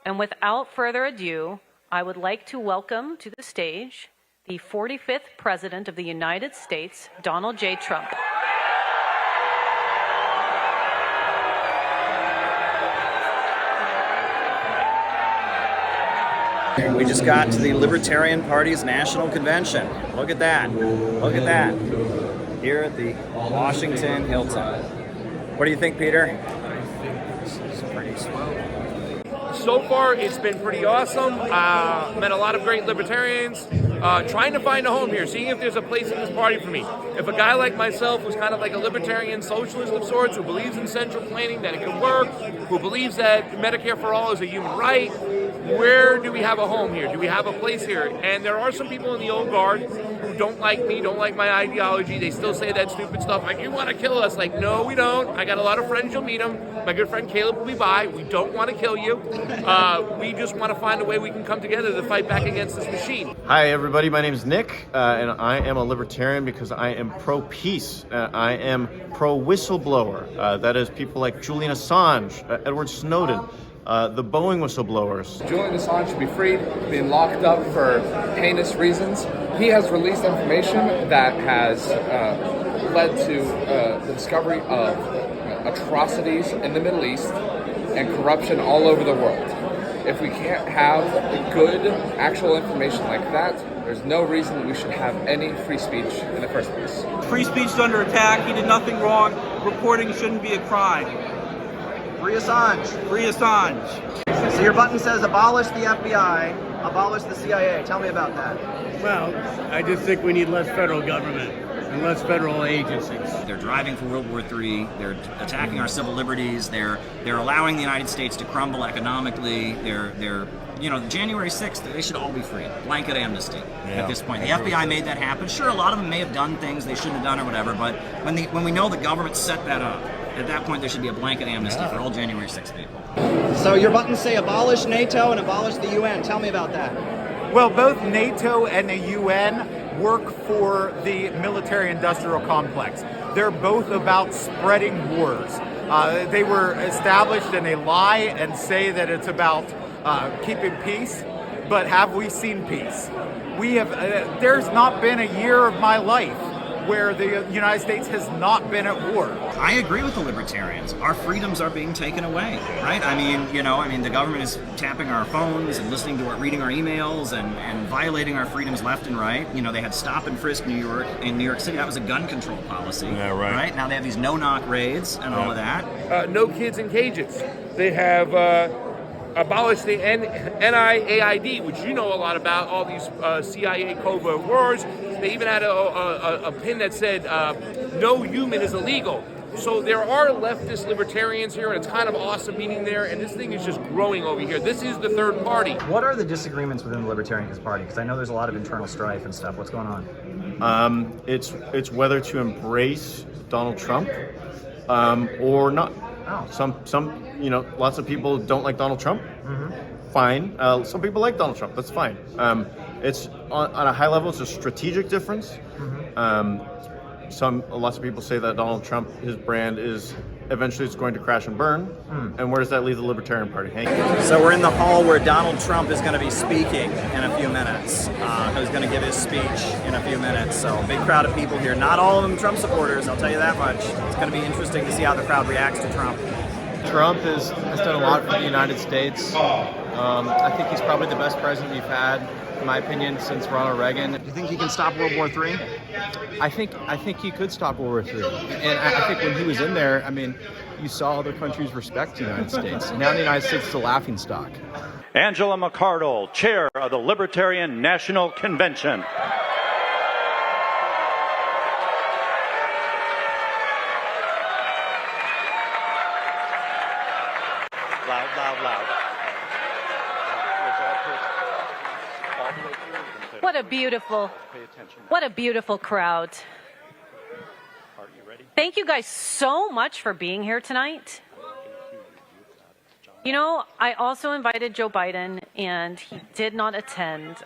And without further ado, I would like to welcome to the stage the 45th President of the United States, Donald J. Trump. We just got to the Libertarian Party's National Convention. Look at that. Look at that. Here at the Washington Hilton. What do you think, Peter? This is pretty swell. So far, it's been pretty awesome. Met a lot of great libertarians. Trying to find a home here, seeing if there's a place in this party for me. If a guy like myself, who's kind of like a libertarian socialist of sorts, who believes in central planning, that it can work, who believes that Medicare for all is a human right, where do we have a home here? Do we have a place here? And there are some people in the old guard who don't like me, don't like my ideology. They still say that stupid stuff like, you want to kill us. Like, no, we don't. I got a lot of friends, you'll meet them. My good friend Caleb will be by. We don't want to kill you. We just want to find a way we can come together to fight back against this machine. Hi, everybody. My name is Nick, and I am a libertarian because I am pro-peace. I am pro-whistleblower. That is people like Julian Assange, Edward Snowden, the Boeing whistleblowers. Julian Assange should be freed, being locked up for heinous reasons. He has released information that has led to the discovery of atrocities in the Middle East and corruption all over the world. If we can't have good, actual information like that, there's no reason that we should have any free speech in the first place. Free speech is under attack. He did nothing wrong. Reporting shouldn't be a crime. Free Assange. Free Assange. So your button says abolish the FBI, abolish the CIA. Tell me about that. Well, I just think we need less federal government and less federal agencies. They're driving for World War III. They're attacking our civil liberties. They're allowing the United States to crumble economically. They're January 6th, they should all be free. Blanket amnesty at this point. The FBI made that happen. Sure, a lot of them may have done things they shouldn't have done or whatever, but when we know the government set that up, at that point there should be a blanket amnesty for all January 6th people. So your buttons say abolish NATO and abolish the UN. Tell me about that. Well, both NATO and the UN work for the military-industrial complex. They're both about spreading wars. They were established and they lie and say that it's about keeping peace, but have we seen peace? We have. There's not been a year of my life where the United States has not been at war. I agree with the libertarians. Our freedoms are being taken away, right? I mean, the government is tapping our phones and listening to reading our emails and violating our freedoms left and right. They had stop and frisk in New York City. That was a gun control policy. Yeah, right. Now they have these no-knock raids and all of that. No kids in cages. They have abolished the NIAID, which you know a lot about, all these CIA covert wars. They even had a pin that said, no human is illegal. So there are leftist libertarians here, and it's kind of awesome meeting there, and this thing is just growing over here. This is the third party. What are the disagreements within the Libertarian Party? Because I know there's a lot of internal strife and stuff. What's going on? It's whether to embrace Donald Trump or not. Oh. Some lots of people don't like Donald Trump. Mm-hmm. Fine. Some people like Donald Trump. That's fine. It's on a high level. It's a strategic difference. Mm-hmm. Lots of people say that Donald Trump, his brand is eventually it's going to crash and burn. And where does that leave the Libertarian Party? Hank? So we're in the hall where Donald Trump is going to be speaking in a few minutes. Who's going to give his speech in a few minutes. So big crowd of people here. Not all of them Trump supporters, I'll tell you that much. It's going to be interesting to see how the crowd reacts to Trump. Trump has done a lot for the United States. I think he's probably the best president we've had, in my opinion, since Ronald Reagan. Do you think he can stop World War III? I think he could stop World War III. And I think when he was in there, you saw other countries respect the United States. Now the United States is a laughingstock. Angela McArdle, chair of the Libertarian National Convention. Loud. What a beautiful crowd. Are you ready? Thank you guys so much for being here tonight. I also invited Joe Biden, and he did not attend.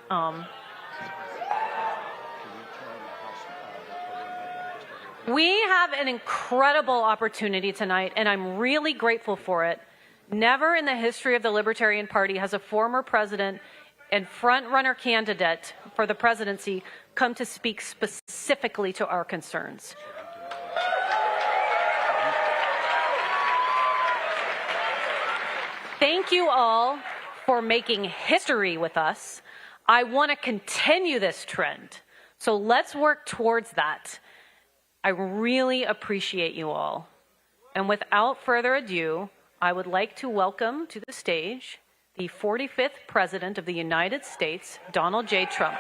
We have an incredible opportunity tonight, and I'm really grateful for it. Never in the history of the Libertarian Party has a former president and front-runner candidate for the presidency come to speak specifically to our concerns. Thank you all for making history with us. I want to continue this trend, so let's work towards that. I really appreciate you all. And without further ado, I would like to welcome to the stage the 45th President of the United States, Donald J. Trump.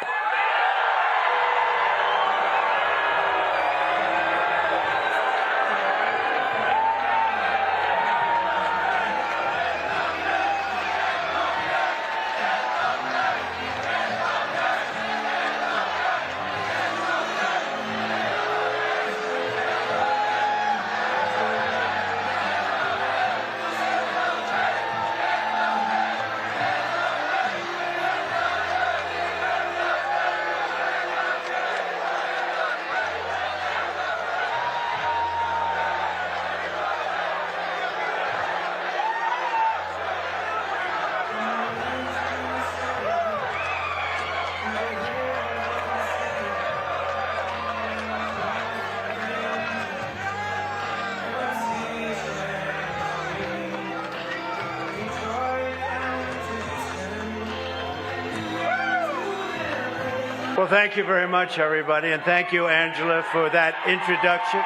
Well, thank you very much, everybody, and thank you, Angela, for that introduction.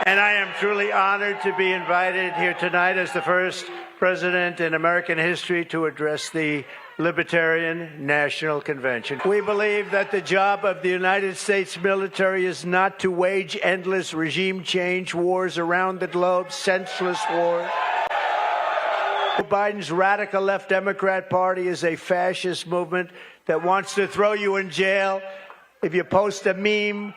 And I am truly honored to be invited here tonight as the first president in American history to address the Libertarian National Convention. We believe that the job of the United States military is not to wage endless regime change wars around the globe, senseless wars. Biden's radical left Democrat Party is a fascist movement that wants to throw you in jail. If you post a meme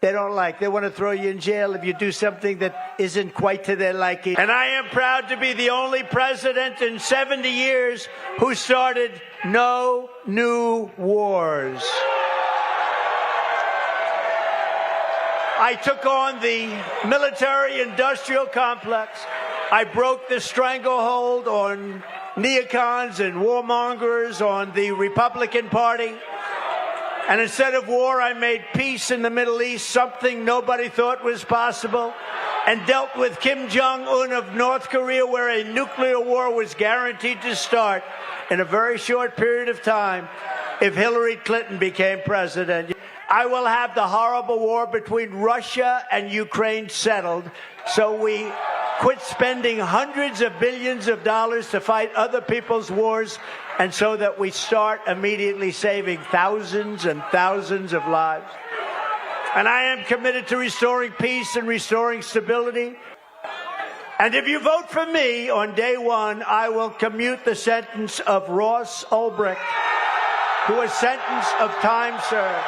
they don't like, they want to throw you in jail if you do something that isn't quite to their liking. And I am proud to be the only president in 70 years who started no new wars. I took on the military-industrial complex. I broke the stranglehold on neocons and warmongers on the Republican Party. And instead of war, I made peace in the Middle East, something nobody thought was possible, and dealt with Kim Jong-un of North Korea, where a nuclear war was guaranteed to start in a very short period of time if Hillary Clinton became president. I will have the horrible war between Russia and Ukraine settled, so we quit spending hundreds of billions of dollars to fight other people's wars, and so that we start immediately saving thousands and thousands of lives. And I am committed to restoring peace and restoring stability. And if you vote for me on day one, I will commute the sentence of Ross Ulbricht to a sentence of time served.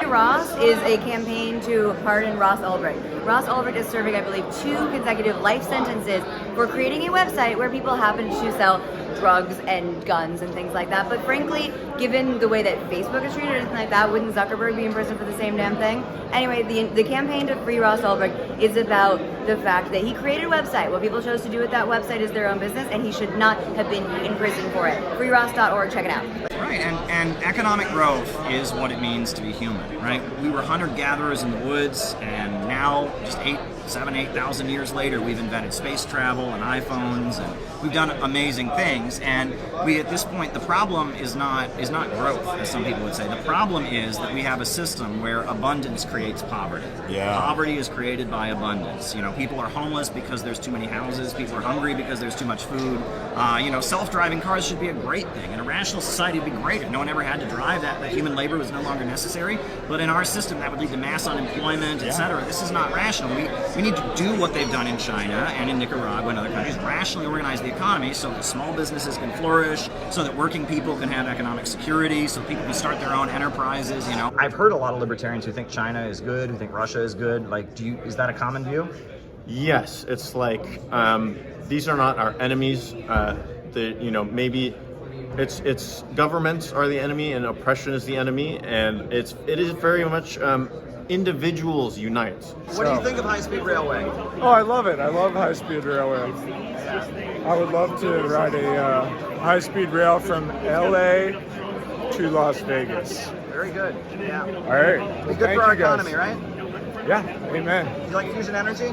Ross is a campaign to pardon Ross Ulbricht. Ross Ulbricht is serving, I believe, 2 consecutive life sentences for creating a website where people happen to sell drugs and guns and things like that. But frankly, given the way that Facebook is treated or anything like that, wouldn't Zuckerberg be in prison for the same damn thing? Anyway, the campaign to free Ross Ulbricht is about the fact that he created a website. What people chose to do with that website is their own business, and he should not have been in prison for it. FreeRoss.org, check it out. Right, and economic growth is what it means to be human, right? We were hunter-gatherers in the woods, and now, just 8,000 years later, we've invented space travel and iPhones, and we've done amazing things. And we, at this point, the problem is not growth, as some people would say. The problem is that we have a system where abundance creates poverty. Yeah. Poverty is created by abundance. You know, people are homeless because there's too many houses. People are hungry because there's too much food. Self-driving cars should be a great thing. In a rational society, it'd be great if no one ever had to drive. That human labor was no longer necessary. But in our system, that would lead to mass unemployment, etc. This is not rational. We need to do what they've done in China and in Nicaragua and other countries, rationally organize the economy so that small businesses can flourish, so that working people can have economic security, so people can start their own enterprises, you know. I've heard a lot of libertarians who think China is good, who think Russia is good. Like, is that a common view? Yes, it's like these are not our enemies. Maybe it's governments are the enemy and oppression is the enemy, and it is very much individuals unite. What do you think of high-speed railway? Oh, I love it. I love high-speed railway. I would love to ride a high-speed rail from LA to Las Vegas. Very good. Yeah. All right. It's good for our economy, right? Yeah. Amen. Do you like fusion energy?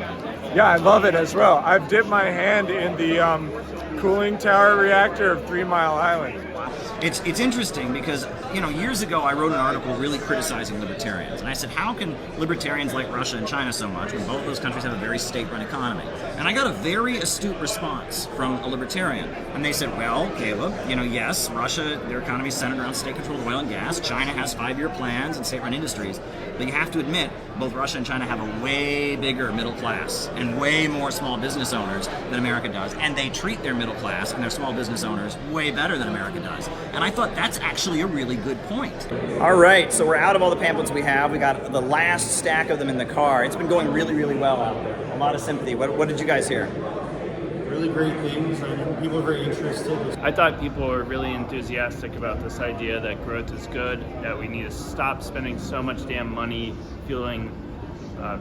Yeah, I love it as well. I've dipped my hand in the cooling tower reactor of 3 Mile Island. It's interesting because, years ago I wrote an article really criticizing libertarians. And I said, how can libertarians like Russia and China so much when both those countries have a very state-run economy? And I got a very astute response from a libertarian. And they said, well, Caleb, yes, Russia, their economy is centered around state-controlled oil and gas. China has 5-year plans and state-run industries. But you have to admit, both Russia and China have a way bigger middle class and way more small business owners than America does. And they treat their middle class and their small business owners way better than America does. And I thought that's actually a really good point. All right, so we're out of all the pamphlets we have. We got the last stack of them in the car. It's been going really, really well out there. A lot of sympathy. What did you guys hear? Really great things. I mean, people are very interested. I thought people were really enthusiastic about this idea that growth is good, that we need to stop spending so much damn money fueling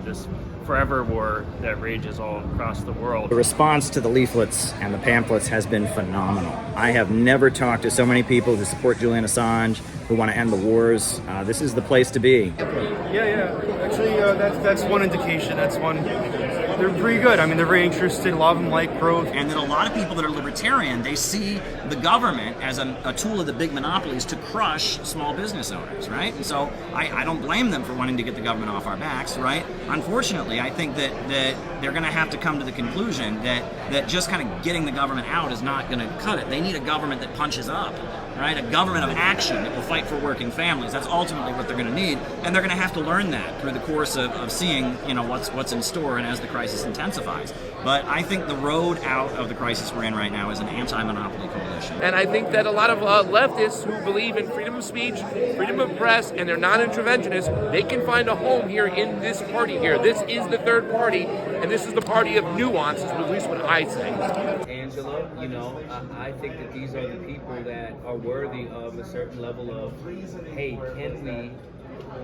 this forever war that rages all across the world. The response to the leaflets and the pamphlets has been phenomenal. I have never talked to so many people who support Julian Assange, who want to end the wars. This is the place to be. Yeah. Actually, that's one indication. That's one. They're pretty good. I mean, they're very interested. A lot of them like growth. And then a lot of people that are libertarian, they see the government as a tool of the big monopolies to crush small business owners, right? And so I don't blame them for wanting to get the government off our backs, right? Unfortunately, I think that they're going to have to come to the conclusion that just kind of getting the government out is not going to cut it. They need a government that punches up, right? A government of action that will fight for working families. That's ultimately what they're going to need, and they're going to have to learn that through the course of seeing, what's in store and as the crisis intensifies. But I think the road out of the crisis we're in right now is an anti-monopoly coalition. And I think that a lot of leftists who believe in freedom of speech, freedom of press, and they're non-interventionists, they can find a home here in this party here. This is the third party, and this is the party of nuance, is at least what I say. Angela, I think that these are the people that are worthy of a certain level of, hey, can we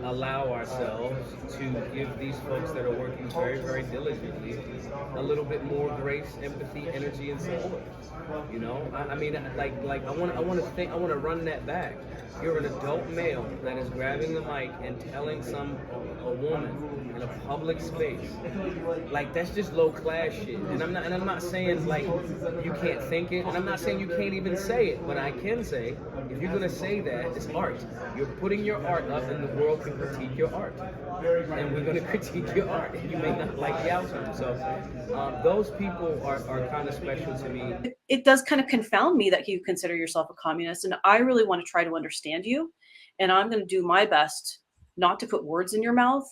allow ourselves to give these folks that are working very, very diligently a little bit more grace, empathy, energy, and support. I mean, I want to run that back. You're an adult male that is grabbing the mic and telling a woman in a public space, that's just low class shit. And I'm not saying you can't think it, and I'm not saying you can't even say it, but I can say, if you're gonna say that, it's art. You're putting your art up, and the world can critique your art, and we're gonna critique your art. You may not like the outcome, so those people are kind of special to me. It does kind of confound me that you consider yourself a communist, and I really want to try to understand you, and I'm going to do my best not to put words in your mouth.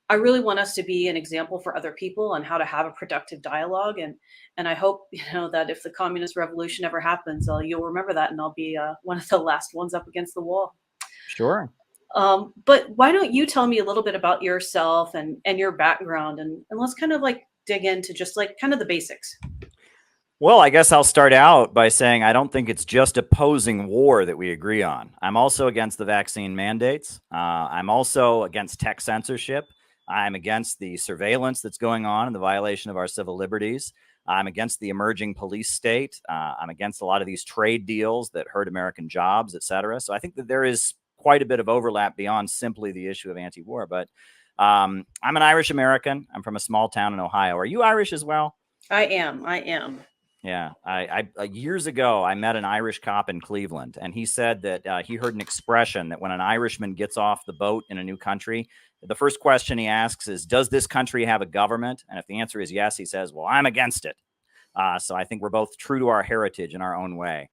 I really want us to be an example for other people on how to have a productive dialogue, and I hope that if the communist revolution ever happens, you'll remember that, and I'll be one of the last ones up against the wall. Sure. But why don't you tell me a little bit about yourself and your background, and let's kind of dig into just kind of the basics. Well, I guess I'll start out by saying I don't think it's just opposing war that we agree on. I'm also against the vaccine mandates. I'm also against tech censorship. I'm against the surveillance that's going on and the violation of our civil liberties. I'm against the emerging police state. I'm against a lot of these trade deals that hurt American jobs, et cetera. So I think that there is quite a bit of overlap beyond simply the issue of anti-war. But I'm an Irish American. I'm from a small town in Ohio. Are you Irish as well? I am. Yeah. I years ago, I met an Irish cop in Cleveland, and he said that he heard an expression that when an Irishman gets off the boat in a new country, the first question he asks is, does this country have a government? And if the answer is yes, he says, well, I'm against it. So I think we're both true to our heritage in our own way.